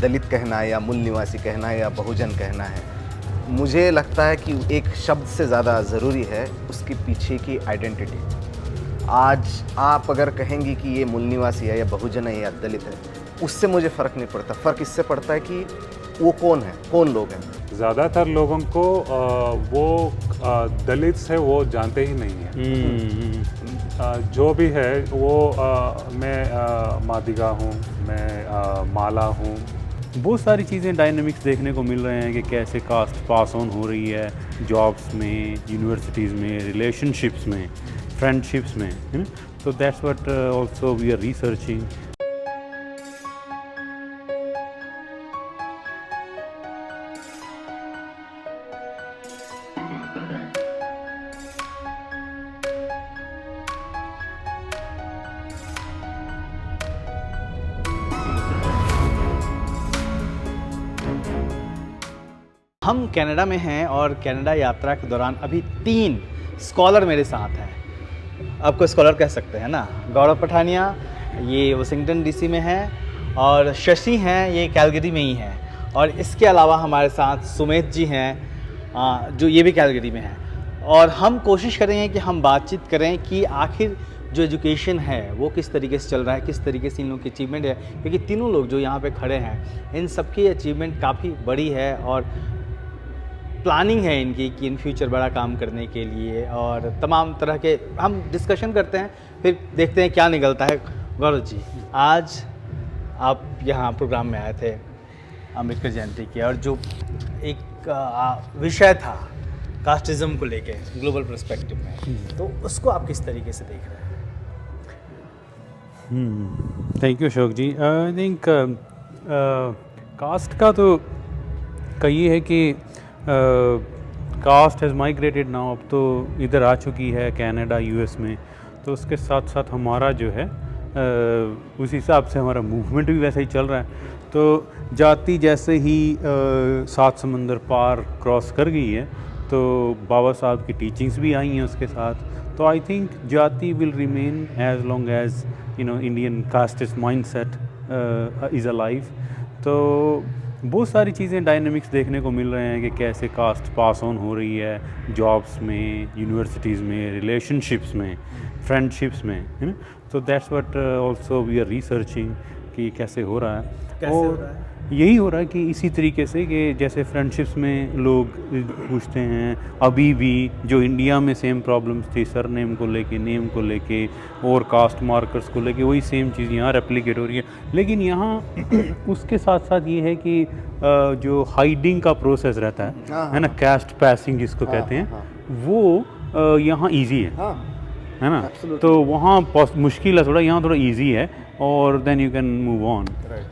दलित कहना है या मूल निवासी कहना है या बहुजन कहना है, मुझे लगता है कि एक शब्द से ज़्यादा ज़रूरी है उसके पीछे की आइडेंटिटी। आज आप अगर कहेंगी कि ये मूल निवासी है या बहुजन है या दलित है, उससे मुझे फ़र्क नहीं पड़ता। फ़र्क इससे पड़ता है कि वो कौन है, कौन लोग हैं। ज़्यादातर लोगों को वो दलित है वो जानते ही नहीं है। जो भी है वो मैं मादिगा हूँ, मैं माला हूँ। बहुत सारी चीज़ें डायनामिक्स देखने को मिल रहे हैं कि कैसे कास्ट पास ऑन हो रही है जॉब्स में, यूनिवर्सिटीज़ में, रिलेशनशिप्स में, फ्रेंडशिप्स में, है ना। तो that's what also we are researching. हम कनाडा में हैं और कनाडा यात्रा के दौरान अभी 3 स्कॉलर मेरे साथ हैं। आपको स्कॉलर कह सकते हैं ना। गौरव पठानिया ये वाशिंगटन डीसी में है और शशि हैं ये कैलगरी में ही हैं। और इसके अलावा हमारे साथ सुमेध जी हैं जो ये भी कैलगरी में हैं। और हम कोशिश करेंगे कि हम बातचीत करें कि आखिर जो एजुकेशन है वो किस तरीके से चल रहा है, किस तरीके से इन लोगों की अचीवमेंट है। क्योंकि तीनों लोग जो यहाँ पे खड़े हैं इन सबकी अचीवमेंट काफ़ी बड़ी है और प्लानिंग है इनकी कि इन फ्यूचर बड़ा काम करने के लिए। और तमाम तरह के हम डिस्कशन करते हैं, फिर देखते हैं क्या निकलता है। गौरव जी, आज आप यहाँ प्रोग्राम में आए थे अम्बेडकर जयंती की, और जो एक विषय था कास्टिज़म को लेके ग्लोबल पर्सपेक्टिव में, तो उसको आप किस तरीके से देख रहे हैं? Thank you Ashok ji. I think caste का तो कही है कि कास्ट हैज़ माइग्रेटेड नाउ, अब तो इधर आ चुकी है कनाडा यूएस में। तो उसके साथ साथ हमारा जो है उस हिसाब से हमारा मूवमेंट भी वैसे ही चल रहा है। तो जाति जैसे ही 7 समंदर पार क्रॉस कर गई है, तो बाबा साहब की टीचिंग्स भी आई हैं उसके साथ। तो आई थिंक जाति will remain as long as Indian casteist mindset is alive. तो बहुत सारी चीज़ें डायनामिक्स देखने को मिल रहे हैं कि कैसे कास्ट पास ऑन हो रही है जॉब्स में, यूनिवर्सिटीज़ में, रिलेशनशिप्स में, फ्रेंडशिप्स में, है ना। तो that's what also we are researching कि कैसे हो रहा है। कैसे और हो रहा है? यही हो रहा है कि इसी तरीके से कि जैसे फ्रेंडशिप्स में लोग पूछते हैं, अभी भी जो इंडिया में सेम प्रॉब्लम्स थी सरनेम को लेके, नेम को लेके और कास्ट मार्कर्स को लेके, वही सेम चीज़ यहाँ रेप्लिकेट हो रही है। लेकिन यहाँ उसके साथ साथ ये है कि जो हाइडिंग का प्रोसेस रहता है ना, कास्ट पासिंग जिसको कहते हैं, वो यहाँ ईजी है ना। तो वहाँ मुश्किल है थोड़ा, यहाँ थोड़ा ईजी है और then you can move on.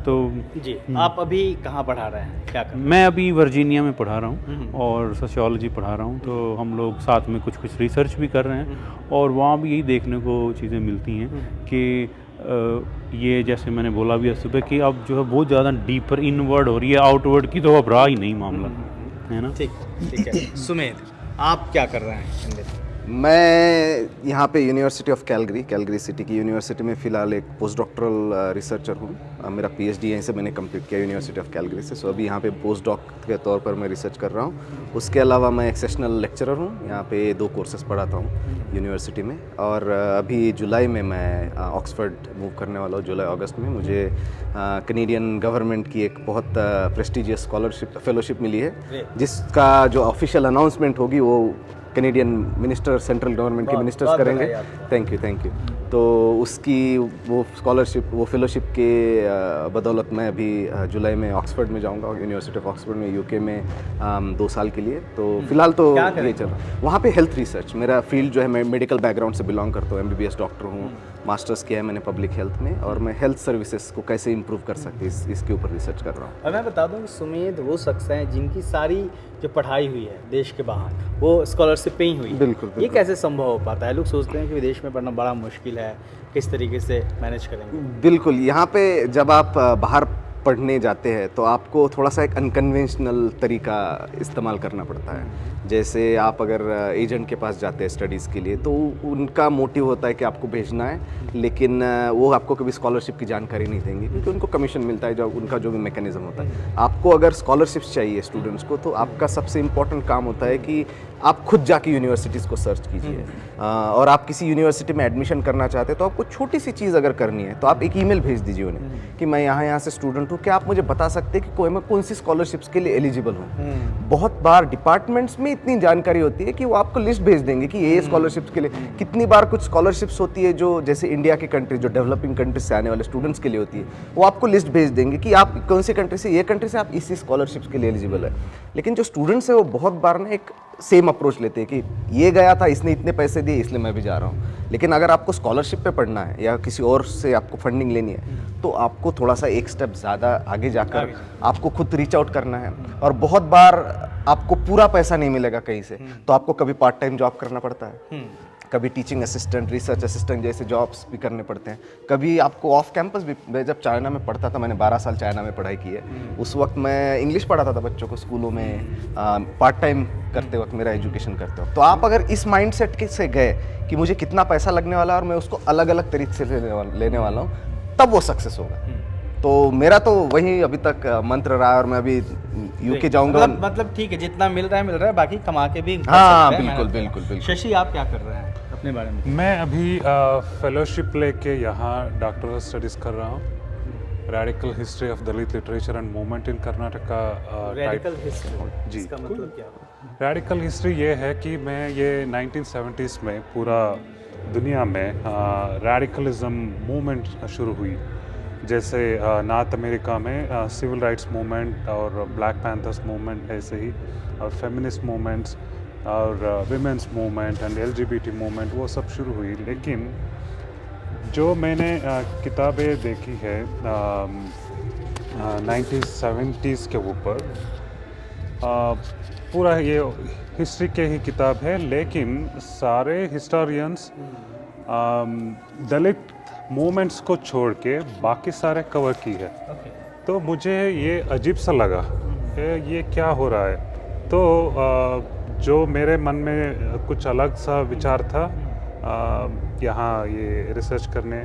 तो जी, आप अभी कहाँ पढ़ा रहे हैं, क्या कर रहे हैं? मैं अभी वर्जीनिया में पढ़ा रहा हूँ और सोशियोलॉजी पढ़ा रहा हूँ। तो हम लोग साथ में कुछ कुछ रिसर्च भी कर रहे हैं और वहाँ भी यही देखने को चीज़ें मिलती हैं कि ये जैसे मैंने बोला भी सुबह कि अब जो है बहुत ज़्यादा डीपर इनवर्ड हो रही है, आउटवर्ड की तो अब रहा ही नहीं मामला, है ना। ठीक है। सुमेध, आप क्या कर रहे हैं इन दिनों? मैं यहाँ पे यूनिवर्सिटी ऑफ कैलगरी सिटी की यूनिवर्सिटी में फ़िलहाल एक पोस्ट डॉक्टरल रिसर्चर हूँ। मेरा पीएचडी यहीं से मैंने कंप्लीट किया यूनिवर्सिटी ऑफ कैलगरी से। सो अभी यहाँ पे पोस्ट डॉक के तौर पर मैं रिसर्च कर रहा हूँ। उसके अलावा मैं एक सेशनल लेक्चरर हूँ, यहाँ पे 2 कोर्सेज पढ़ाता हूँ यूनिवर्सिटी में। और अभी जुलाई में मैं ऑक्सफोर्ड मूव करने वाला हूँ, जुलाई अगस्त में। मुझे कनेडियन गवर्नमेंट की एक बहुत प्रेस्टिजियस स्कॉलरशिप फेलोशिप मिली है, जिसका जो ऑफिशियल अनाउंसमेंट होगी वो कनेडियन मिनिस्टर, सेंट्रल गवर्नमेंट के मिनिस्टर्स करेंगे। Thank you. तो उसकी वो स्कॉलरशिप, वो फेलोशिप के बदौलत मैं अभी जुलाई में ऑक्सफोर्ड में जाऊंगा, यूनिवर्सिटी ऑफ ऑक्सफोर्ड में, यूके में 2 साल के लिए। तो फिलहाल तो ये चल रहा है वहाँ पे हेल्थ रिसर्च। मेरा फील्ड जो है, मैं मेडिकल बैकग्राउंड से बिलोंग करता हूँ, MBBS डॉक्टर हूँ, मास्टर्स किया है मैंने पब्लिक हेल्थ में, और मैं हेल्थ सर्विसेज को कैसे इंप्रूव कर सकते इसके ऊपर रिसर्च कर रहा हूँ। और मैं बता दूं कि सुमेध वो शख्स हैं जिनकी सारी जो पढ़ाई हुई है देश के बाहर वो स्कॉलरशिप पे ही हुई है। बिल्कुल। ये कैसे संभव हो पाता है? लोग सोचते हैं कि विदेश में पढ़ना बड़ा मुश्किल है, किस तरीके से मैनेज करेंगे? बिल्कुल, यहाँ पे जब आप बाहर पढ़ने जाते हैं तो आपको थोड़ा सा एक अनकन्वेंशनल तरीका इस्तेमाल करना पड़ता है। जैसे आप अगर एजेंट के पास जाते हैं स्टडीज़ के लिए तो उनका मोटिव होता है कि आपको भेजना है, लेकिन वो आपको कभी स्कॉलरशिप की जानकारी नहीं देंगे क्योंकि उनको कमीशन मिलता है, जो उनका जो भी मैकेनिज़्म होता है। आपको अगर स्कॉलरशिप्स चाहिए स्टूडेंट्स को तो आपका सबसे इम्पोर्टेंट काम होता है कि आप खुद जाके यूनिवर्सिटीज़ को सर्च कीजिए। और आप किसी यूनिवर्सिटी में एडमिशन करना चाहते हैं तो आपको छोटी सी चीज़ अगर करनी है तो आप एक ईमेल भेज दीजिए उन्हें कि मैं यहाँ से स्टूडेंट हूँ, क्या आप मुझे बता सकते हैं कि मैं कौन सी स्कॉलरशिप्स के लिए एलिजिबल हूँ। बहुत बार डिपार्टमेंट्स में इतनी जानकारी होती है कि वो आपको लिस्ट भेज देंगे कि ये स्कॉलरशिप्स के लिए। कितनी बार कुछ स्कॉलरशिप्स होती है जो जैसे इंडिया के कंट्री, जो डेवलपिंग कंट्री से आने वाले स्टूडेंट्स के लिए होती है, वो आपको लिस्ट भेज देंगे कि आप कौन सी कंट्री से, ये कंट्री से आप इसी स्कॉलरशिप्स के लिए एलिजिबल है। लेकिन जो स्टूडेंट्स है वो बहुत बार ना एक सेम अप्रोच लेते हैं कि ये गया था, इसने इतने पैसे दिए इसलिए मैं भी जा रहा हूँ। लेकिन अगर आपको स्कॉलरशिप पे पढ़ना है या किसी और से आपको फंडिंग लेनी है तो आपको थोड़ा सा एक स्टेप ज़्यादा आगे जाकर आपको खुद रीच आउट करना है। और बहुत बार आपको पूरा पैसा नहीं मिलेगा कहीं से, तो आपको कभी पार्ट टाइम जॉब करना पड़ता है, कभी टीचिंग असिस्टेंट, रिसर्च असिस्टेंट जैसे जॉब्स भी करने पड़ते हैं। कभी आपको ऑफ कैंपस भी, मैं जब चाइना में पढ़ता था, मैंने 12 साल चाइना में पढ़ाई की है, उस वक्त मैं इंग्लिश पढ़ाता था बच्चों को स्कूलों में पार्ट टाइम करते वक्त, मेरा एजुकेशन करते वक्त। तो आप अगर इस माइंडसेट से गए कि मुझे कितना पैसा लगने वाला है और मैं उसको अलग अलग तरीके से लेने वाला हूँ, तब वो सक्सेस होगा। तो मेरा तो वही अभी तक मंत्र रहा है और मैं अभी यूके जाऊंगा। मतलब ठीक है, जितना मिल रहा है, बाकी कमा के भी कर हाँ, सकते हैं, बिल्कुल मेहनत करके। बिल्कुल बिल्कुल। शशि, आप क्या कर रहे हैं अपने बारे में? मैं अभी फेलोशिप लेके यहाँ डॉक्टरल स्टडीज़ कर रहा हूँ, radical history of Dalit literature and movement in Karnataka. Radical history, जी। इसका मतलब क्या है? रेडिकल हिस्ट्री ये है कि मैं ये 1970s में पूरा दुनिया में रेडिकलिज्म मूवमेंट शुरू हुई। जैसे नॉर्थ अमेरिका में सिविल राइट्स मूवमेंट और ब्लैक पैंथर्स मूवमेंट, ऐसे ही और फेमिनिस्ट मूवमेंट्स और women's movement and LGBT movement, वो सब शुरू हुई। लेकिन जो मैंने किताबें देखी है 1970s के ऊपर, पूरा ये हिस्ट्री के ही किताब है, लेकिन सारे हिस्टोरियंस दलित मूवमेंट्स को छोड़ के बाकी सारे कवर की है। तो मुझे ये अजीब सा लगा, ये क्या हो रहा है। तो जो मेरे मन में कुछ अलग सा विचार था, यहाँ ये रिसर्च करने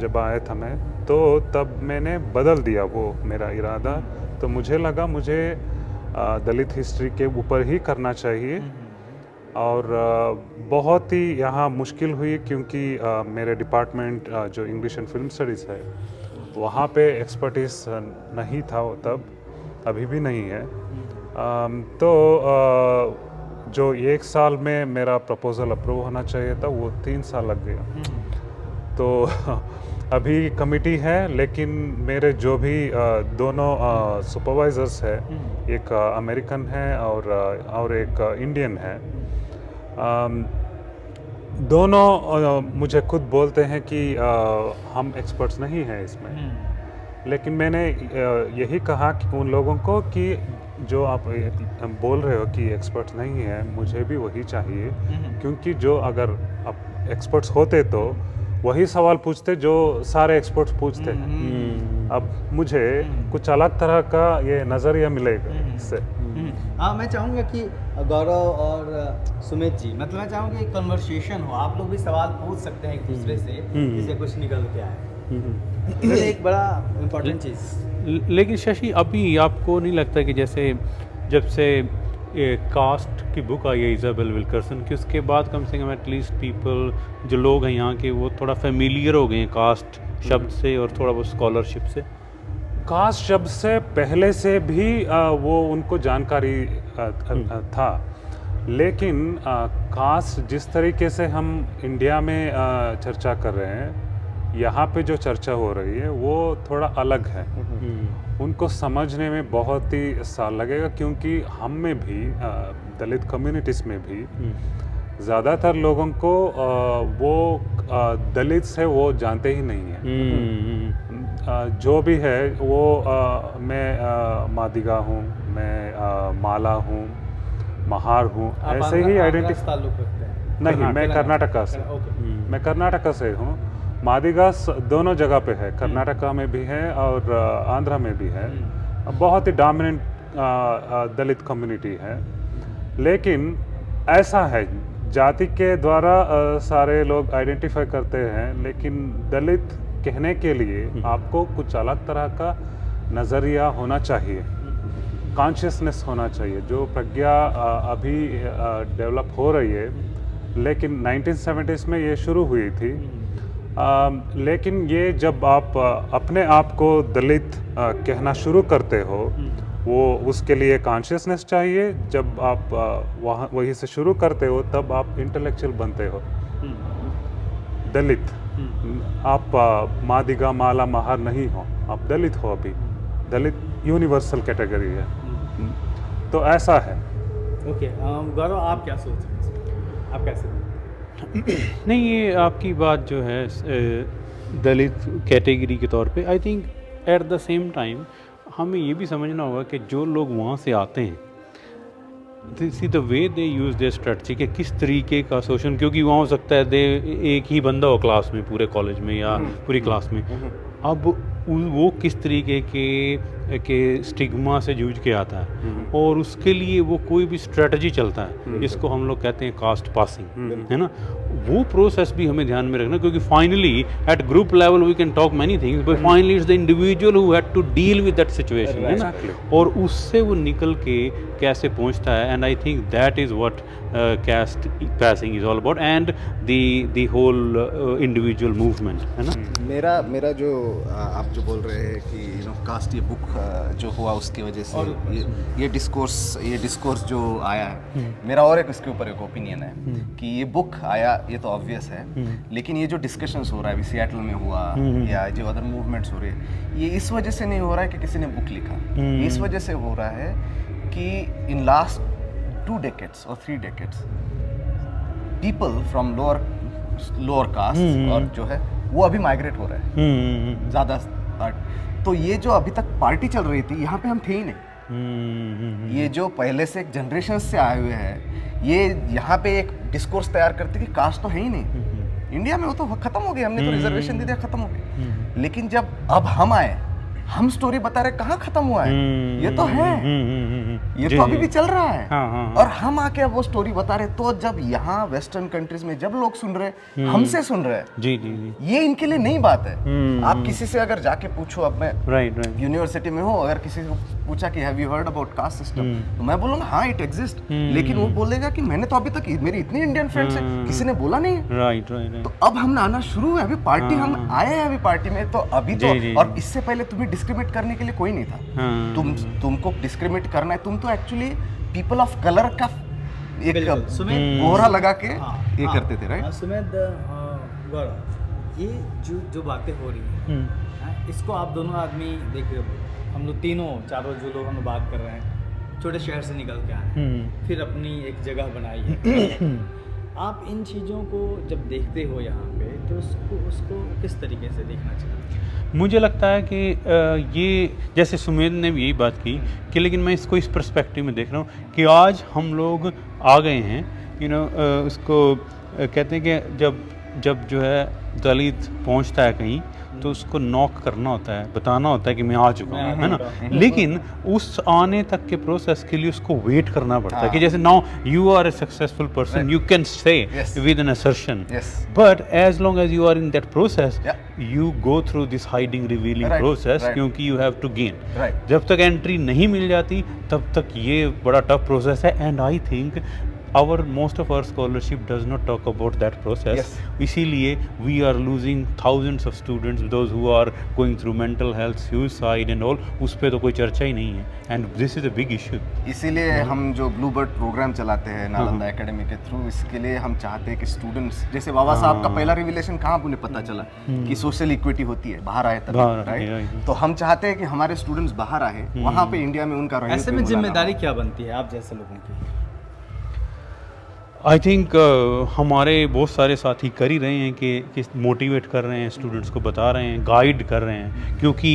जब आया था मैं, तो तब मैंने बदल दिया वो मेरा इरादा। तो मुझे लगा मुझे दलित हिस्ट्री के ऊपर ही करना चाहिए। और बहुत ही यहाँ मुश्किल हुई क्योंकि मेरे डिपार्टमेंट जो इंग्लिश एंड फिल्म स्टडीज़ है, वहाँ पे एक्सपर्टीज नहीं था तब, अभी भी नहीं है। तो जो 1 साल में मेरा प्रपोज़ल अप्रूव होना चाहिए था, वो 3 साल लग गया। तो अभी कमिटी है, लेकिन मेरे जो भी दोनों सुपरवाइजर्स है, एक अमेरिकन है और एक इंडियन है, दोनों मुझे खुद बोलते हैं कि हम एक्सपर्ट्स नहीं हैं इसमें। लेकिन मैंने यही कहा कि उन लोगों को कि जो आप बोल रहे हो कि एक्सपर्ट्स नहीं है, मुझे भी वही चाहिए, क्योंकि जो अगर आप एक्सपर्ट्स होते तो वही सवाल पूछते जो सारे एक्सपर्ट्स पूछते हैं। अब मुझे कुछ अलग तरह का ये नज़रिया मिलेगा इससे। हाँ, मैं चाहूँगा कि गौरव और सुमित जी, मतलब मैं चाहूँगा कि कन्वर्सेशन हो, आप लोग भी सवाल पूछ सकते हैं एक दूसरे से, जिससे कुछ निकल के आए। ये एक बड़ा इम्पोर्टेंट चीज़। लेकिन शशि, अभी आपको नहीं लगता कि जैसे जब से कास्ट की बुक आई है इज़ाबेल विल्करसन की, उसके बाद कम से कम एटलीस्ट पीपल, जो लोग हैं यहाँ के, वो थोड़ा फेमिलियर हो गए हैं कास्ट शब्द से और थोड़ा बहुत स्कॉलरशिप से? कास्ट शब्द से पहले से भी वो उनको जानकारी था, लेकिन कास्ट जिस तरीके से हम इंडिया में चर्चा कर रहे हैं, यहाँ पे जो चर्चा हो रही है वो थोड़ा अलग है। उनको समझने में बहुत ही साल लगेगा, क्योंकि हम में भी दलित कम्युनिटीज़ में भी ज़्यादातर लोगों को वो दलित से वो जानते ही नहीं हैं। जो भी है वो मैं मादिगा हूँ, मैं माला हूँ, महार हूँ, ऐसे ही आइडेंटिटी। ताल्लुक रखते हैं? नहीं, मैं कर्नाटका से, मैं कर्नाटका से हूँ। मादिगा दोनों जगह पे है, कर्नाटका में भी है और आंध्रा में भी है। बहुत ही डोमिनेंट दलित कम्युनिटी है, लेकिन ऐसा है जाति के द्वारा सारे लोग आइडेंटिफाई करते हैं, लेकिन दलित कहने के लिए आपको कुछ अलग तरह का नज़रिया होना चाहिए, कॉन्शियसनेस होना चाहिए, जो प्रज्ञा अभी डेवलप हो रही है। लेकिन 1970s में ये शुरू हुई थी। लेकिन ये जब आप अपने आप को दलित कहना शुरू करते हो, वो उसके लिए कॉन्शियसनेस चाहिए। जब आप वहीं से शुरू करते हो तब आप इंटेलेक्चुअल बनते हो। दलित, आप मादिगा माला महार नहीं हो, आप दलित हो। अभी दलित यूनिवर्सल कैटेगरी है, तो ऐसा है। ओके, गौरव आप क्या सोच रहे हैं इसमें? आप कैसे? नहीं, ये आपकी बात जो है दलित कैटेगरी के तौर पे, I think at the same time हमें ये भी समझना होगा कि जो लोग वहाँ से आते हैं, see the way they use their strategy, कि किस तरीके का शोषण, क्योंकि वहाँ हो सकता है दे एक ही बंदा हो क्लास में, पूरे कॉलेज में या पूरी क्लास में, अब वो किस तरीके के स्टिग्मा से जूझ के आता है, और उसके लिए वो कोई भी स्ट्रेटजी चलता है, जिसको हम लोग कहते हैं कास्ट पासिंग, है ना। वो प्रोसेस भी हमें ध्यान में रखना, क्योंकि finally at group level we can talk many things, but finally it's the individual who had to deal with that situation, है ना, और उससे वो निकल के कैसे पहुंचता है। And I think that is what caste passing is all about, and the whole individual movement, है ना। मेरा जो आप जो बोल रहे हैं कि कास्ट, ये बुक जो हुआ उसकी वजह से ये डिस्कोर्स जो आया है, मेरा और एक इसके ऊपर एक ओपिनियन है कि ये बुक आया, ये तो ऑब्वियस है, लेकिन ये जो डिस्कशंस हो रहा है अभी सियाटल में हुआ या जो अदर मूवमेंट्स हो रहे हैं, ये इस वजह से नहीं हो रहा है कि किसी ने बुक लिखा, ये इस वजह से हो रहा है कि in last 2 decades or 3 decades people from lower caste और जो है वो अभी माइग्रेट हो रहे हैं ज़्यादा पार्ट। तो ये जो अभी तक पार्टी चल रही थी, यहाँ पे हम थे ही नहीं। ये जो पहले से एक जनरेशन से आए हुए हैं, ये यहाँ पे एक डिस्कोर्स तैयार करते कि कास्ट तो है ही नहीं इंडिया में, वो तो खत्म हो गया, हमने तो रिजर्वेशन दे दिया, खत्म हो गया। लेकिन जब अब हम आए, हम स्टोरी बता रहे, कहाँ खत्म हुआ है, ये तो है, ये तो अभी भी चल रहा है। और हम आके अब वो स्टोरी बता रहे। तो जब यहाँ वेस्टर्न कंट्रीज में जब लोग सुन रहे, हमसे सुन रहे, जी जी जी, ये इनके लिए नई बात है। आप किसी से अगर जाके पूछो, अब मैं यूनिवर्सिटी में हूँ, अगर किसी को पूछा कि have you heard about caste system, तो मैं बोलूँगा हाँ इट एग्जिस्ट, लेकिन वो बोलेगा कि मैंने तो अभी तक, मेरी इतनी इंडियन फ्रेंड्स है, किसी ने बोला नहीं है। राइट। तो अब हम आना शुरू है, अभी पार्टी हम आए हैं, अभी पार्टी में, तो अभी तो, और इससे पहले तुम्हें डिस्क्रिमिनेट करने के लिए कोई नहीं था। तुमको डिस्क्रिमिनेट करना है, तुम तो एक्चुअली पीपल ऑफ कलर का एक कोहरा लगा के ये करते थे, राइट? सुमेध, गौरव, ये जो बातें हो रही हैं, इसको आप दोनों आदमी देख रहे हो, हम लोग तीनों चारों जो लोग हम लोग बात कर रहे हैं, छोटे शहर से निकल के आए, फिर अपनी एक जगह बनाई है। आप इन चीज़ों को जब देखते हो यहाँ पे, तो उसको किस तरीके से देखना चाहिए? मुझे लगता है कि ये, जैसे सुमेध ने भी यही बात की कि, लेकिन मैं इसको इस पर्सपेक्टिव में देख रहा हूँ कि आज हम लोग आ गए हैं, उसको कहते हैं कि जब जो है दलित पहुँचता है कहीं, तो उसको नॉक करना होता है, बताना होता है कि मैं आ चुका हूँ, है ना। लेकिन उस आने तक के प्रोसेस के लिए उसको वेट करना पड़ता है, कि जैसे now you are a successful person, you can say with an assertion, but as long as you are in that process, you go through this hiding revealing process, क्योंकि यू हैव टू गेन। जब तक entry नहीं मिल जाती, तब तक ये बड़ा tough process है। And I think most of our scholarship does not talk about that process. इसीलिए we are losing thousands of students, those who are going through mental health, suicide and all, उस पे तो कोई चर्चा ही नहीं है, and this is a big issue. इसीलिए हम जो ब्लूबर्ड प्रोग्राम चलाते हैं नालंदा एकेडमी के थ्रू, इसके लिए हम चाहते हैं कि स्टूडेंट्स, जैसे बाबा साहब का पहला रिविलेशन कहाँ उन्हें पता चला कि सोशल इक्विटी होती है, बाहर आए तब, राइट? तो हम चाहते हैं कि हमारे स्टूडेंट्स बाहर आए, वहाँ पे इंडिया में उनका ऐसे में जिम्मेदारी क्या बनती है आप जैसे लोगों की? आई थिंक हमारे बहुत सारे साथी कर ही रहे हैं कि मोटिवेट कर रहे हैं, स्टूडेंट्स को बता रहे हैं, गाइड कर रहे हैं, क्योंकि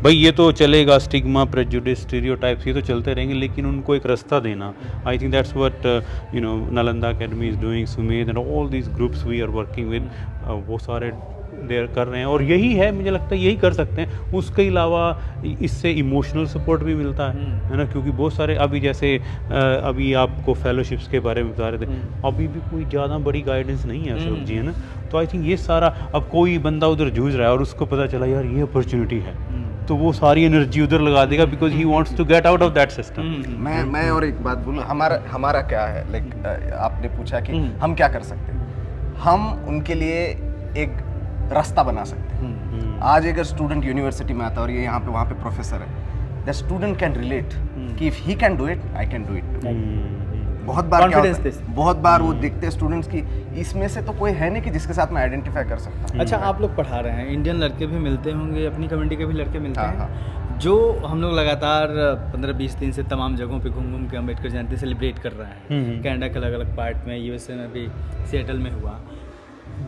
भाई ये तो चलेगा, स्टिग्मा, प्रेजुडिस, स्टीरियोटाइप्स, ये तो चलते रहेंगे, लेकिन उनको एक रास्ता देना, I think that's what Nalanda academy is doing, Sumedh and all these groups we are working with, वो सारे देर कर रहे हैं, और यही है, मुझे लगता है यही कर सकते हैं। उसके अलावा इससे इमोशनल सपोर्ट भी मिलता है ना, क्योंकि बहुत सारे अभी जैसे अभी आपको फेलोशिप्स के बारे में बता रहे थे, अभी भी कोई ज़्यादा बड़ी गाइडेंस नहीं है अशोक जी, है ना। तो आई थिंक ये सारा, अब कोई बंदा उधर जूझ रहा है और उसको पता चला यार ये अपॉर्चुनिटी है, तो वो सारी एनर्जी उधर लगा देगा, because he wants to get out of that system. मैं और एक बात बोलूँ, हमारा क्या है, लाइक आपने पूछा कि हम क्या कर सकते हैं। हम उनके लिए एक रास्ता बना सकते हैं। आज अगर स्टूडेंट यूनिवर्सिटी में आता है और ये यहाँ पे वहाँ पे प्रोफेसर है, द स्टूडेंट कैन रिलेट कि if he can do it, I can do it. बहुत बार क्या होता है, बहुत बार वो देखते हैं स्टूडेंट्स की, इसमें से तो कोई है नहीं कि जिसके साथ मैं आइडेंटिफाई कर सकता हूँ। अच्छा, आप लोग पढ़ा रहे हैं, इंडियन लड़के भी मिलते होंगे, अपनी कम्युनिटी के भी लड़के मिलते हाँ, हैं, जो हम लोग लगातार 15-20 दिन से तमाम जगहों पे घूम घूम के अम्बेडकर जयंती सेलिब्रेट कर रहे हैं। कनाडा के अलग अलग पार्ट में, यूएसए में भी, सिएटल में हुआ।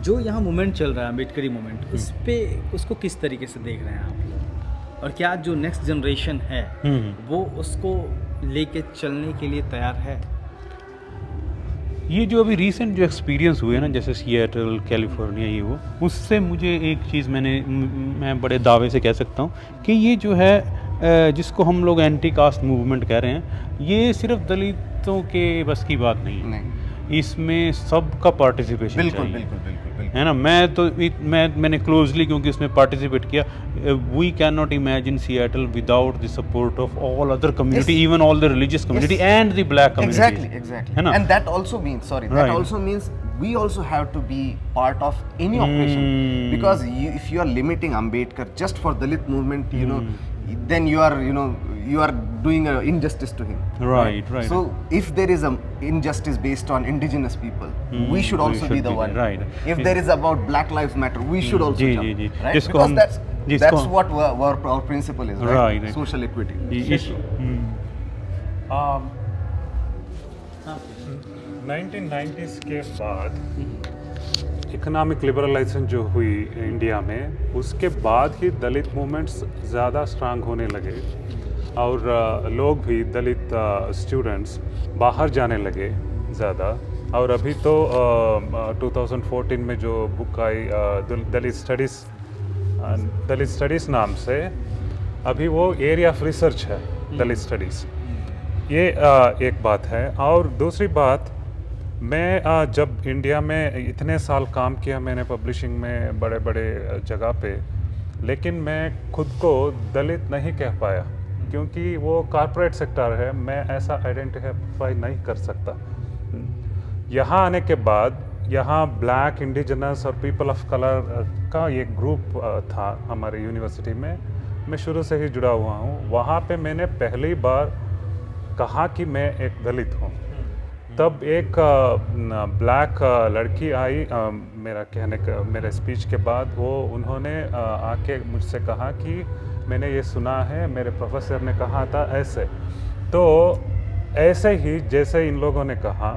जो यहाँ मूवमेंट चल रहा है, अम्बेडकरी मूवमेंट, उस पर उसको किस तरीके से देख रहे हैं आप लोग, और क्या जो नेक्स्ट जनरेशन है वो उसको लेके चलने के लिए तैयार है? ये जो अभी रिसेंट जो एक्सपीरियंस हुए ना, जैसे सिएटल, कैलिफोर्निया, ये वो, उससे मुझे एक चीज़ मैं बड़े दावे से कह सकता हूँ कि ये जो है जिसको हम लोग एंटी कास्ट मूवमेंट कह रहे हैं, ये सिर्फ दलितों के बस की बात नहीं है, इसमें सबका पार्टिसिपेशन चाहिए, बिल्कुल है ना। मैंने क्लोजली क्योंकि उसमें पार्टिसिपेट किया। We can not imagine Seattle without the support of all other community, even all the religious community and the black community. Exactly. है ना। And that also means we also have to be part of any operation, because if you are limiting Ambedkar just for Dalit movement, then you are doing an injustice to him. Right. So if there is a injustice based on indigenous people, we should also be the one. Right. If there is about Black Lives Matter, we should also jump. Right? जिसको Because हम- that's what our principle is, right? Right. Social equity. 1990s के बाद economic liberalisation जो हुई India में, उसके बाद ही दलित movements ज़्यादा स्ट्रांग होने लगे, और लोग भी दलित स्टूडेंट्स बाहर जाने लगे ज़्यादा। और अभी तो 2014 में जो बुक आई दलित स्टडीज़ नाम से, अभी वो एरिया ऑफ रिसर्च है दलित स्टडीज़। ये एक बात है। और दूसरी बात, मैं जब इंडिया में इतने साल काम किया मैंने पब्लिशिंग में बड़े बड़े जगह पे, लेकिन मैं खुद को दलित नहीं कह पाया, क्योंकि वो कॉर्पोरेट सेक्टर है, मैं ऐसा आइडेंटिफाई नहीं कर सकता। यहाँ आने के बाद यहाँ ब्लैक, इंडिजिनस और पीपल ऑफ कलर का ये ग्रुप था हमारे यूनिवर्सिटी में, मैं शुरू से ही जुड़ा हुआ हूँ। वहाँ पे मैंने पहली बार कहा कि मैं एक दलित हूँ। तब एक ब्लैक लड़की आई मेरे स्पीच के बाद, उन्होंने आके मुझसे कहा कि मैंने ये सुना है, मेरे प्रोफेसर ने कहा था ऐसे। तो ऐसे ही जैसे इन लोगों ने कहा,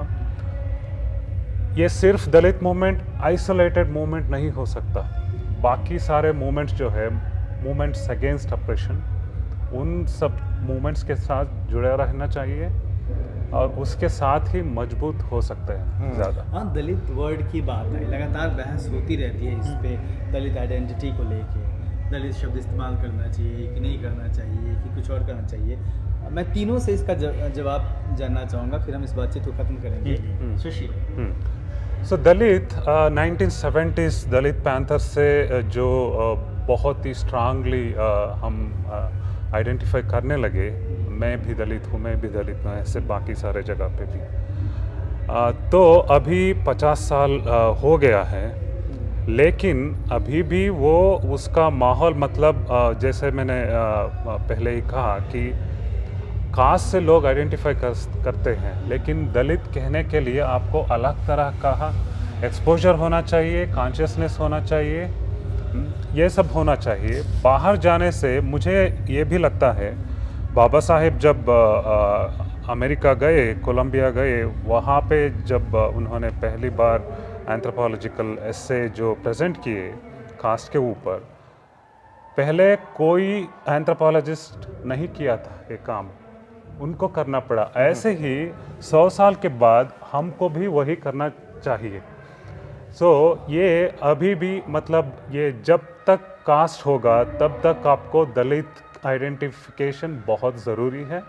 ये सिर्फ दलित मूवमेंट आइसोलेटेड मूवमेंट नहीं हो सकता। बाकी सारे मूवमेंट्स जो है, मूवमेंट्स अगेंस्ट ऑपरेशन, उन सब मूवमेंट्स के साथ जुड़े रहना चाहिए, और उसके साथ ही मजबूत हो सकते हैं ज़्यादा। हाँ, दलित वर्ड की बात है, लगातार बहस होती रहती है इस पे, दलित आइडेंटिटी को लेके, दलित शब्द इस्तेमाल करना चाहिए कि नहीं करना चाहिए, कि कुछ और करना चाहिए। मैं तीनों से इसका जवाब जानना चाहूँगा, फिर हम इस बातचीत को ख़त्म करेंगे। सुशील, सो दलित 1970s दलित पैंथर से जो बहुत ही स्ट्रांगली हम आइडेंटिफाई करने लगे, मैं भी दलित हूँ, मैं भी दलित हूँ, ऐसे बाकी सारे जगह पे भी। तो अभी 50 साल हो गया है, लेकिन अभी भी वो उसका माहौल, मतलब जैसे मैंने पहले ही कहा कि कास्ट से लोग आइडेंटिफाई करते हैं, लेकिन दलित कहने के लिए आपको अलग तरह का एक्सपोजर होना चाहिए, कॉन्शियसनेस होना चाहिए, ये सब होना चाहिए। बाहर जाने से मुझे ये भी लगता है, बाबा साहेब जब अमेरिका गए, कोलंबिया गए, वहाँ पे जब उन्होंने पहली बार एंथ्रोपोलॉजिकल एसे जो प्रेजेंट किए कास्ट के ऊपर, पहले कोई एंथ्रोपोलॉजिस्ट नहीं किया था ये काम, उनको करना पड़ा। ऐसे ही 100 साल के बाद हमको भी वही करना चाहिए। सो ये अभी भी मतलब ये जब तक कास्ट होगा तब तक आपको दलित आइडेंटिफिकेशन बहुत ज़रूरी है,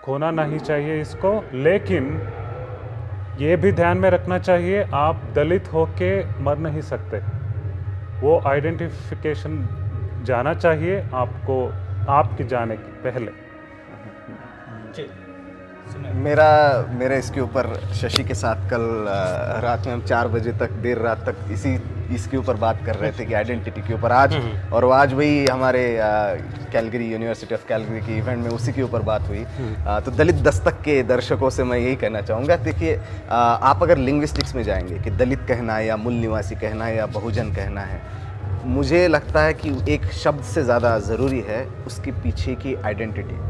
खोना नहीं चाहिए इसको। लेकिन ये भी ध्यान में रखना चाहिए आप दलित होके मर नहीं सकते, वो आइडेंटिफिकेशन जाना चाहिए आपको आपके जाने के पहले। मेरा इसके ऊपर शशि के साथ कल रात में हम 4 बजे तक देर रात तक इसके ऊपर बात कर रहे थे कि आइडेंटिटी के ऊपर आज, और आज वही हमारे कैलगरी यूनिवर्सिटी ऑफ कैलगरी की इवेंट में उसी के ऊपर बात हुई। तो दलित दस्तक के दर्शकों से मैं यही कहना चाहूँगा, देखिए आप अगर लिंग्विस्टिक्स में जाएंगे कि दलित कहना है या मूल निवासी कहना है या बहुजन कहना है, मुझे लगता है कि एक शब्द से ज़्यादा ज़रूरी है उसके पीछे की आइडेंटिटी।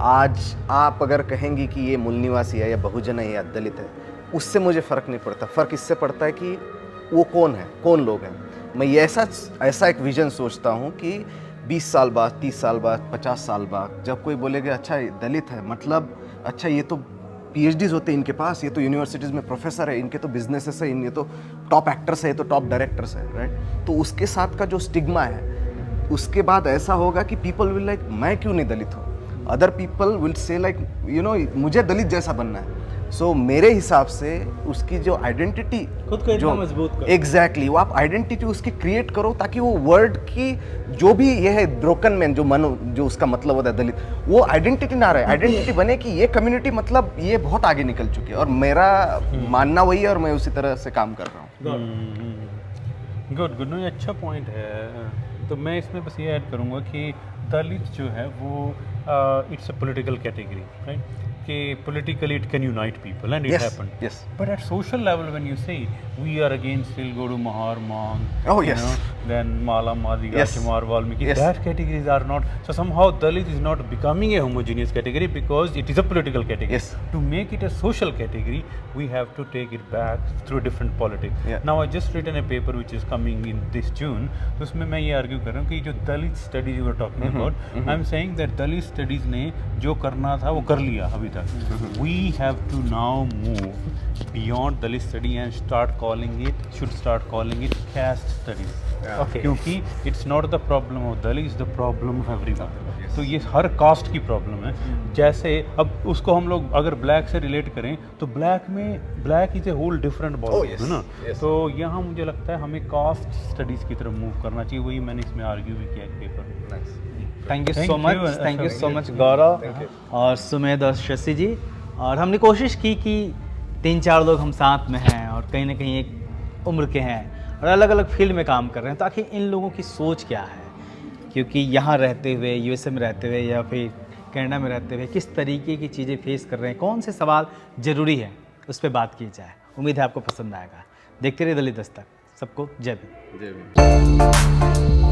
आज आप अगर कहेंगे कि ये मूल निवासी है या बहुजन है या दलित है, उससे मुझे फ़र्क नहीं पड़ता। फ़र्क इससे पड़ता है कि वो कौन है, कौन लोग हैं। मैं ये ऐसा एक विज़न सोचता हूँ कि 20 साल बाद, 30 साल बाद, 50 साल बाद जब कोई बोलेगा अच्छा ये दलित है, मतलब अच्छा ये तो PhDs होते हैं इनके पास, ये तो यूनिवर्सिटीज़ में प्रोफेसर है, इनके तो बिजनेसेस है, ये तो टॉप एक्टर्स है, ये तो टॉप डायरेक्टर्स है, राइट। तो उसके साथ का जो स्टिग्मा है, उसके बाद ऐसा होगा कि पीपल विल लाइक मैं क्यों नहीं दलित हूँ, other people will say like you know मुझे दलित जैसा बनना है। सो मेरे हिसाब से उसकी जो आइडेंटिटी खुद को इतना मजबूत करो। एग्जैक्टली वो आप आइडेंटिटी उसकी क्रिएट करो ताकि वो वर्ड की जो भी ये है ब्रोकन मैन जो उसका मतलब होता है दलित, वो आइडेंटिटी ना रहे, आइडेंटिटी बने कि ये कम्युनिटी मतलब ये बहुत आगे निकल चुकी है। और मेरा मानना वही है और मैं उसी तरह से काम कर रहा हूँ। गुड नो, ये अच्छा पॉइंट है। तो मैं इसमें बस ये ऐड करूँगा कि दलित जो है वो it's a political category, right, कि politically it can unite people and it Yes, happened. yes. But at social level, when you say we are again still go to Mahar Mang, Oh, yes. then Mala Madhiga, Yes. Chamar Valmiki, Yes. that categories are not. So somehow Dalit is not becoming a homogeneous category because it is a political category. Yes. To make it a social category, we have to take it back through different politics. Yeah. Now I just written a paper which is coming in this June. तो उसमें मैं ये argue कर रहा हूँ कि जो Dalit studies you are talking about, I am saying that Dalit studies ने जो करना था वो कर लिया अभी तक। We have to now move beyond Dalit study and should start calling it caste studies. Okay. क्योंकि it's not the problem of Dalit, it's the problem of everyone. तो ये हर कास्ट की प्रॉब्लम है। जैसे अब उसको हम लोग अगर ब्लैक से रिलेट करें तो black is a whole different ball, है ना। तो यहाँ मुझे लगता है हमें कास्ट स्टडीज़ की तरफ मूव करना चाहिए। वही मैंने इसमें आर्ग्यू भी किया एक paper. Thank you Thank so you, much, thank you Ashok so ji. Much Gaurav और सुमेध और शशि जी। और हमने कोशिश की कि 3-4 लोग हम साथ में हैं और कहीं ना कहीं एक उम्र के हैं और अलग अलग फील्ड में काम कर रहे हैं, तो आखिर इन लोगों की सोच क्या है, क्योंकि यहाँ रहते हुए, USA में रहते हुए या फिर कनाडा में रहते हुए किस तरीके की चीज़ें फेस कर रहे हैं, कौन से सवाल ज़रूरी है, उस पर बात की जाए। उम्मीद है आपको पसंद आएगा। देखते रहिए दलित दस्तक। सबको जय भीम। जय भीम।